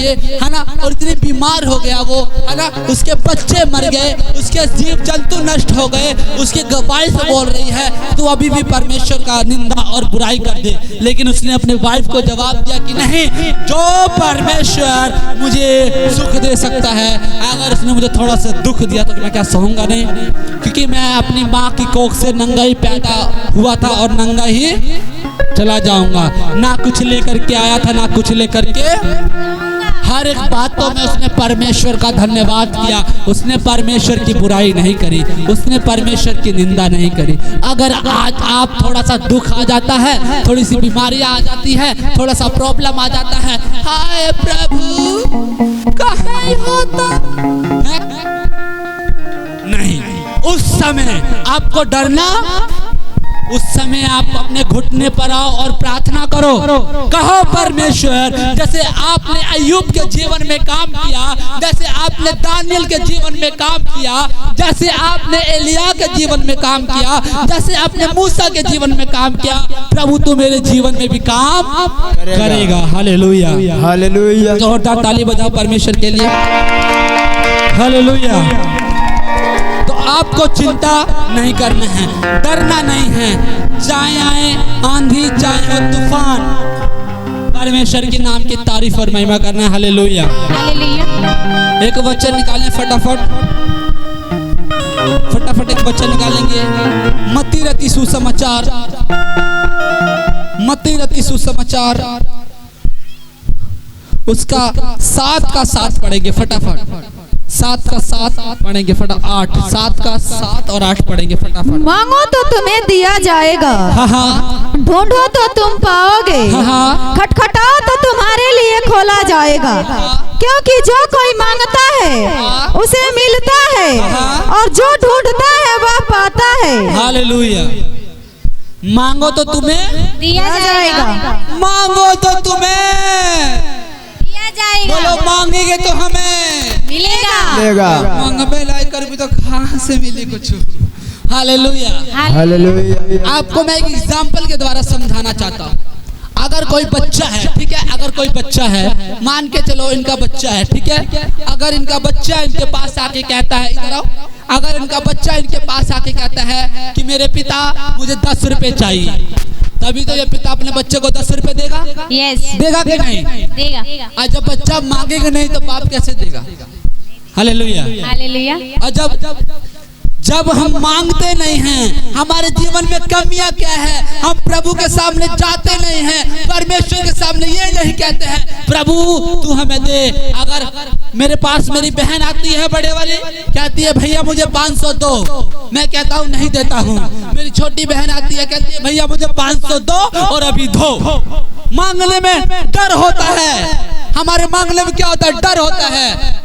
है ना, और इतनी बीमार हो गया वो, है ना, उसके बच्चे मर गए, उसके जीव जंतु नष्ट हो गए, उसकी वाइफ बोल रही है तो अभी भी परमेश्वर का निंदा और बुराई कर दे। लेकिन उसने अपने वाइफ को जवाब दिया कि नहीं, जो परमेश्वर मुझे सुख दे सकता है, अगर उसने मुझे थोड़ा सा दुख दिया तो मैं क्या सहूंगा नहीं, क्योंकि मैं अपनी माँ की कोख से नंगा ही पैदा हुआ था और नंगा ही चला जाऊंगा। ना कुछ लेकर के आया था, ना कुछ लेकर के, हर एक बातों में उसने परमेश्वर का धन्यवाद किया। उसने परमेश्वर की बुराई नहीं करी, उसने परमेश्वर की निंदा नहीं करी। अगर आज आप थोड़ा सा दुख आ जाता है, थोड़ी सी बीमारी आ जाती है, थोड़ा सा प्रॉब्लम आ जाता है, हाय प्रभु कहाँ होता है? नहीं, उस समय आपको डरना, उस समय आप अपने घुटने पर आओ और प्रार्थना करो, कहो परमेश्वर, जैसे आपने अय्यूब के जीवन में काम किया, जैसे आपने दानियल के जीवन में काम किया, जैसे आपने एलिया के जीवन में काम किया, जैसे आपने मूसा के जीवन में काम किया, प्रभु तू मेरे जीवन में भी काम करेगा। Hallelujah, hallelujah. जोरदार ताली बजाओ परमेश्वर के लिए। हालेलुया। तो आपको चिंता नहीं करना है, डरना नहीं है, चाहे आए आंधी चाहे वो तूफान, परमेश्वर के नाम की तारीफ और महिमा करना है। Hallelujah, hallelujah. एक वचन निकालें फटाफट, फटाफट एक वचन निकालेंगे। मत्ती रति सुसमाचार, मत्ती रति सुसमाचार, उसका 7 का 7 पढ़ेंगे फटाफट, 7 का 7 पढ़ेंगे फटाफट, 8, 7 का 7 और 8 पढ़ेंगे फटाफट। मांगो तो तुम्हें दिया जाएगा, ढूंढो तो तुम पाओगे, खटखटाओ तो तुम्हारे लिए खोला जाएगा, क्योंकि जो कोई मांगता है उसे मिलता है, और जो ढूंढता है वह पाता है। हालेलुया। मांगो तो तुम्हें दिया जाएगा, मांगो तो तुम्हें जाएगा, बोलो मांगेंगे तो हमें मिलेगा। मांगबे लायक कर भी तो कहाँ से मिले कुछ। Hallelujah, hallelujah. आपको मैं एक एग्जांपल के द्वारा समझाना चाहता हूँ। अगर कोई बच्चा है, ठीक है, अगर कोई बच्चा है, मान के चलो इनका बच्चा है, ठीक है, अगर इनका बच्चा इनके पास आके कहता है, इधर आओ, अगर इनका बच्चा इनके पास आके कहता है कि मेरे पिता मुझे 10 रुपए चाहिए, तभी तो ये पिता अपने बच्चे को 10 रुपए देगा। यस, देगा कि नहीं? देगा। और जब बच्चा मांगेगा नहीं तो बाप कैसे देगा? Hallelujah, hallelujah. और जब हम मांगते नहीं हैं, हमारे जीवन में कमियां क्या है, हम प्रभु के सामने जाते नहीं हैं, परमेश्वर के सामने ये नहीं कहते हैं प्रभु तू हमें दे। अगर मेरे पास मेरी बहन आती है बड़े वाली, कहती है भैया मुझे 500 दो, मैं कहता हूँ नहीं देता हूँ। मेरी छोटी बहन आती है, कहती है भैया मुझे 500 दो और अभी दो। मांगने में डर होता है, हमारे मांगने में क्या होता है? डर होता है।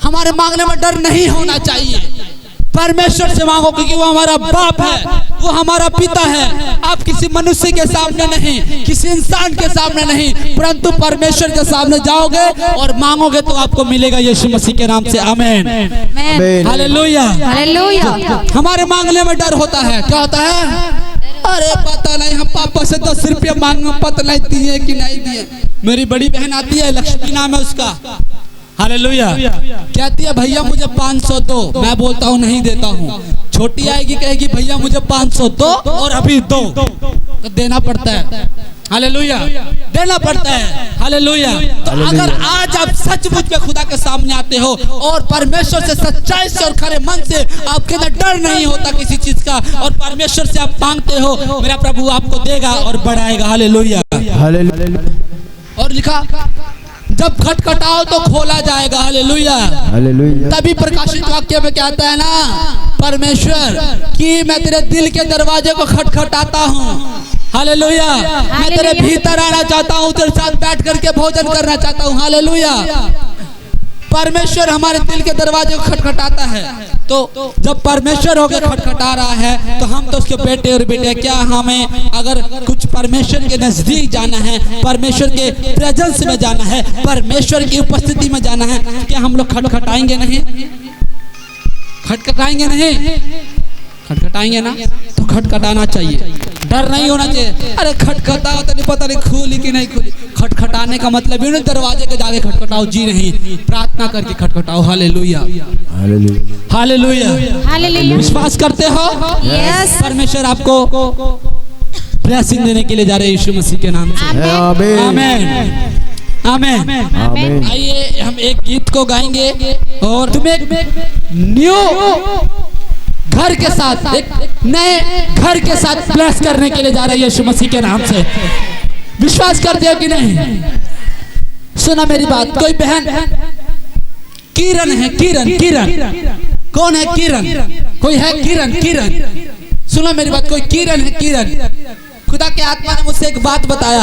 हमारे मांगने में डर नहीं होना चाहिए। परमेश्वर से मांगो, क्योंकि वो हमारा बाप है, वो हमारा पिता है। आप किसी मनुष्य के सामने नहीं, किसी इंसान के सामने नहीं, परंतु परमेश्वर के सामने जाओगे और मांगोगे तो आपको मिलेगा यीशु मसीह के नाम से। आमीन, हालेलुया, हालेलुया। हमारे मांगने में डर होता है, क्या होता है? अरे पता नहीं हम पापा से 10 रुपये मांगे, पता नहीं दिए कि नहीं दिए। मेरी बड़ी बहन आती है, लक्ष्मी नाम है उसका, हालेलुया, कहती है भैया मुझे 500 दो, मैं बोलता हूँ नहीं देता हूँ। छोटी आएगी कहेगी भैया मुझे 500 दो और अभी दो, तो देना पड़ता है। हालेलुया, देना पड़ता है। हालेलुया। तो अगर आज आप सचमुच में खुदा के सामने आते हो और परमेश्वर से सच्चाई से और खरे मन से, आपके अंदर डर नहीं होता किसी चीज का, और परमेश्वर से आप मांगते हो, मेरा प्रभु आपको देगा और बढ़ाएगा। Hallelujah, hallelujah. और लिखा जब खटखटाओ तो खोला जाएगा। Hallelujah, hallelujah. तभी प्रकाशित वाक्य में कहता है ना परमेश्वर कि मैं तेरे दिल के दरवाजे को खटखटाता हूँ। हालेलुया, मैं तेरे भीतर आना चाहता हूँ, तेरे साथ बैठ करके भोजन करना चाहता हूँ। हालेलुया। परमेश्वर हमारे दिल के दरवाजे को खटखटाता है। तो जब परमेश्वर होकर खटखटा रहा है तो हम तो उसके बेटे और बेटे, क्या हमें अगर कुछ परमेश्वर के नजदीक जाना है, परमेश्वर के प्रेजेंस में जाना है, परमेश्वर की उपस्थिति में जाना है, क्या हम लोग खटखटाएंगे नहीं? खटखटाएंगे नहीं? खटखटाएंगे ना? तो खटखटाना चाहिए, डर नहीं होना चाहिए। अरे खटखटाओ तो नहीं, पता नहीं खुली कि नहीं खुली, खटखटाने का मतलब ये नहीं दरवाजे के जाके खटखटाओ, जी नहीं, प्रार्थना करके खटखटाओ। Hallelujah, hallelujah, hallelujah, hallelujah. विश्वास करते हो? यस। परमेश्वर आपको ब्लेसिंग देने के लिए जा रहे हैं यीशु मसीह के नाम से। आमीन, आमीन, आमीन, आमीन। आइए हम एक गीत को गाएंगे और तुम्हें न्यू घर के साथ, एक नए घर के साथ ब्लेस करने के लिए जा रहे हैं यीशु मसीह के नाम से। विश्वास करते हो कि नहीं? सुना मेरी बात। कोई बहन किरण है, किरण, किरण कौन है? किरण, कोई है? किरण, किरण सुनो मेरी बात। कोई किरण है, किरण। खुदा के आत्मा ने मुझसे एक बात बताया।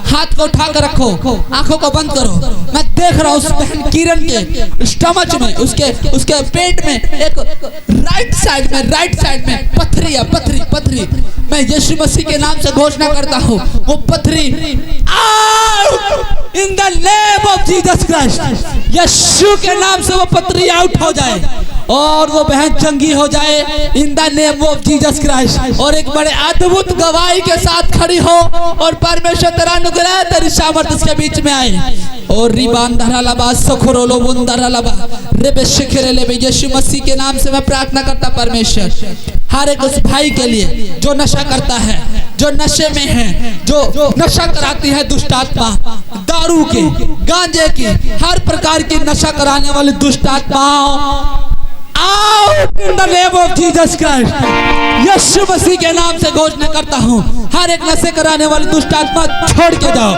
हाथ को उठा कर रखो, आंखों को बंद करो। मैं देख रहा हूँ उस बहन किरण के स्टमच में, उसके पेट में एक राइट साइड में पथरी है, पथरी। मैं यीशु मसीह के नाम से घोषणा करता हूँ, वो पथरी out in the name of Jesus Christ. यीशु के नाम से वो पथरी आउट हो जाए और वो बहन चंगी हो जाए इन the name of Jesus Christ. और एक बड़े अद्भुत गवाही के साथ खड़ी हो और परमेश्वर तेरा अनुग्रह, तेरी सामर्थ इसके बीच में आए। और रिबांधरा लबा सखरोलो बुंदरा लबा रेबे शिखरे लेबे। यीशु मसीह के नाम से मैं प्रार्थना करता परमेश्वर, हर एक उस भाई के लिए जो नशा करता है, जो नशे में है, जो नशा कराती है दुष्ट आत्मा, दारू की, गांजे की, हर प्रकार की नशा कराने वाली दुष्ट आत्माओं out in the name of Jesus Christ। यीशु मसीह के नाम से घोषणा करता हूँ, हर एक नशे कराने वाली दुष्ट आत्मा छोड़ के जाओ,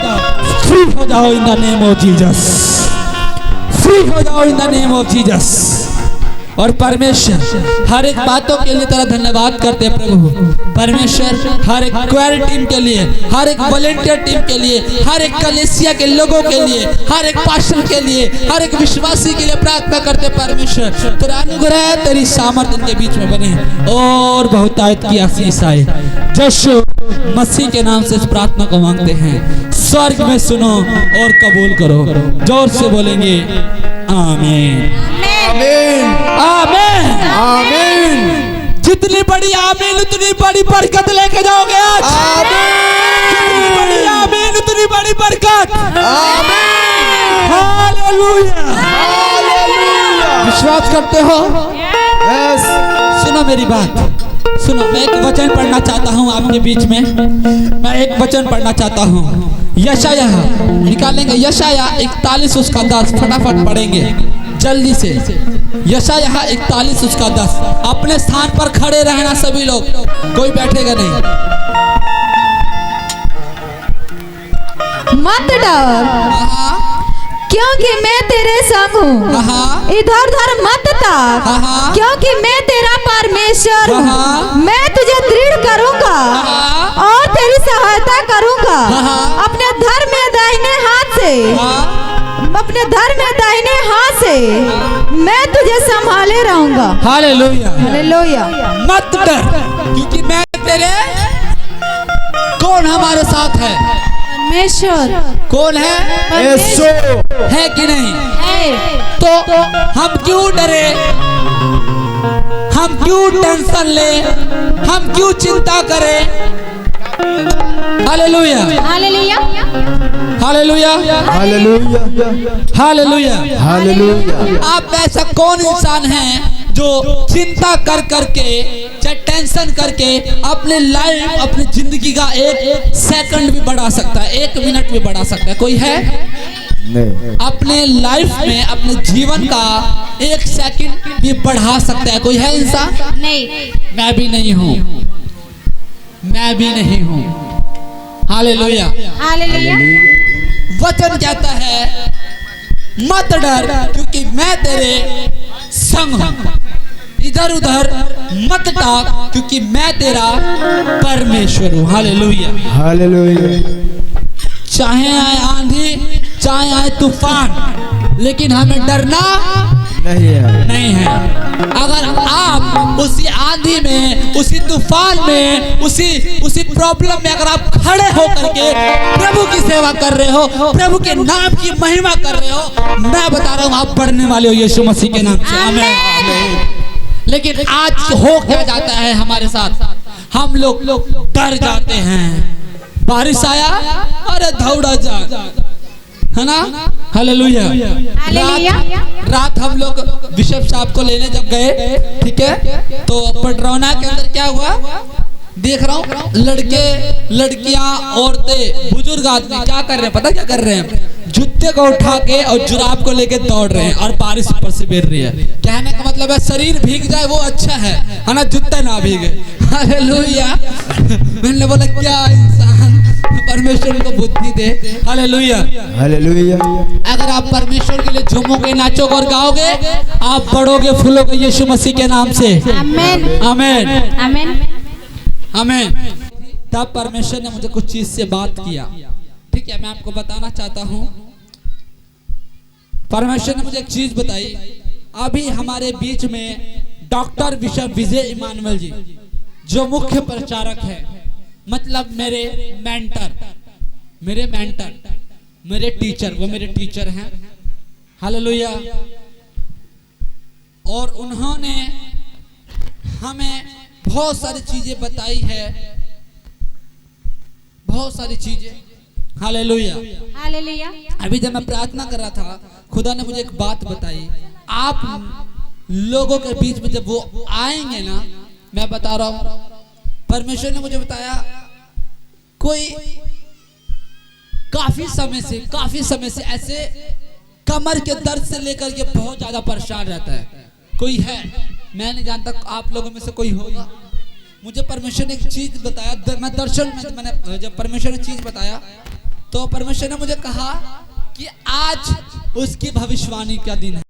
फ्री हो जाओ इन the name of Jesus, free हो जाओ इन द नेम ऑफ जीसस। और परमेश्वर हर एक बातों के लिए तेरा धन्यवाद करते हैं प्रभु। परमेश्वर हर एक क्वायर टीम के लिए, हर एक वॉलेंटियर टीम के लिए, हर एक कलीसिया के लोगों के लिए, हर एक पास्टर के लिए, हर एक विश्वासी के लिए प्रार्थना करते परमेश्वर तेरा अनुग्रह, तेरी सामर्थ इनके बीच में बने और बहुतायत की आशीष आए। यीशु मसीह के नाम से इस प्रार्थना को मांगते हैं। स्वर्ग में सुनो और कबूल करो। जोर से बोलेंगे आमीन, आमीन, आमीन, आमीन। जितनी बड़ी आमीन उतनी बड़ी बरकत लेके जाओगे आज। जितनी बड़ी आमीन उतनी बड़ी बरकत। Hallelujah, hallelujah. विश्वास करते हो? यस। सुनो मेरी बात, सुनो। मैं एक वचन पढ़ना चाहता हूँ आपके बीच में। मैं एक वचन पढ़ना चाहता हूँ। यशायाह निकालेंगे, यशायाह 41 उसका 10, फटाफट पढ़ेंगे जल्दी से। यशायाह 41 उसका 10। अपने स्थान पर खड़े रहना सभी लोग, कोई बैठेगा नहीं। मत डर क्योंकि मैं तेरे संग हूँ। इधर उधर मत ताक क्योंकि मैं तेरा परमेश्वर हूँ। मैं तुझे दृढ़ करूँगा और तेरी सहायता करूँगा। अपने धर्म में दाहिने हाथ से, अपने धर्म में दाहिने हाथ से मैं तुझे संभाले रहूँगा। Hallelujah, hallelujah. मत डर क्योंकि मैं तेरे। कौन हमारे साथ है? परमेश्वर। कौन है? यीशु है कि नहीं? है। तो हम क्यों डरे? हम क्यों टेंशन ले? हम क्यों चिंता करें? Hallelujah, hallelujah, hallelujah, hallelujah, hallelujah, hallelujah. आप ऐसा कौन इंसान है जो चिंता कर करके, चाहे टेंशन करके अपने लाइफ, अपनी जिंदगी का एक सेकंड भी बढ़ा सकता है, 1 मिनट भी बढ़ा सकता है? कोई है? नहीं। अपने लाइफ में, अपने जीवन का 1 सेकंड भी बढ़ा सकता है? कोई है इंसान? नहीं। मैं भी नहीं हूँ, मैं भी नहीं हूँ। Hallelujah, hallelujah. वचन कहता है मत डर क्योंकि मैं तेरे संग हूँ। इधर उधर मत ताक क्योंकि मैं तेरा परमेश्वर हूँ। Hallelujah, hallelujah. चाहे आए आंधी, चाहे आए तूफान, लेकिन हमें डरना नहीं है। अगर आप उसी आंधी में, उसी तूफान में, उसी प्रॉब्लम में अगर आप खड़े होकर के प्रभु की सेवा कर रहे हो, प्रभु के नाम की महिमा कर रहे हो, मैं बता रहा हूँ आप बढ़ने वाले हो यीशु मसीह के नाम से। आमीन। लेकिन आज हो क्या जाता है हमारे साथ? हम लोग डर जाते हैं, बारिश आया, अरे दौड़ा जा, है ना। हालेलुया। रात हम लोग बिशप साहब को लेने जब गए, ठीक है, तो पटरौना के अंदर क्या हुआ, देख रहा हूँ लड़के लड़कियां औरतें बुजुर्ग आदमी क्या कर रहे हैं, पता क्या कर रहे हैं, जूते को उठा के और जुराब को लेके दौड़ रहे हैं और बारिश ऊपर से गिर रही है। कहने का मतलब है शरीर भीग जाए वो अच्छा है ना, जूता ना भीगे। हालेलुया। मैंने बोला क्या इंसान परमेश्वर को बुद्धि दे। हालेलुया। हालेलुया। अगर आप परमेश्वर के लिए झूमोगे, नाचोगे और गाओगे, आप बढ़ोगे फूलोगे यीशु मसीह के नाम से। आमीन आमीन आमीन आमीन। तब परमेश्वर ने मुझे कुछ चीज से बात किया, ठीक है, मैं आपको बताना चाहता हूँ। परमेश्वर ने मुझे एक चीज बताई। अभी हमारे बीच में डॉक्टर बिशप विजय इमानुएल जी, जो मुख्य प्रचारक है, मतलब मेरे मेंटर, मेरे टीचर, वो मेरे टीचर हैं। हालेलुया। और उन्होंने हमें बहुत सारी चीजें बताई है, बहुत सारी चीजें। हालेलुया। हालेलुया। अभी जब मैं प्रार्थना कर रहा था, खुदा ने मुझे एक बात बताई। आप लोगों के बीच में जब वो आएंगे ना, मैं बता रहा हूं, परमेश्वर ने मुझे बताया कोई काफी समय से ऐसे कमर के दर्द से लेकर के बहुत ज्यादा परेशान रहता है। कोई है, मैं नहीं जानता, आप लोगों में से कोई होगा। मुझे परमेश्वर ने एक चीज बताया, मैं दर्शन में मैंने जब परमेश्वर ने चीज बताया तो परमेश्वर ने मुझे कहा कि आज उसकी भविष्यवाणी का दिन है।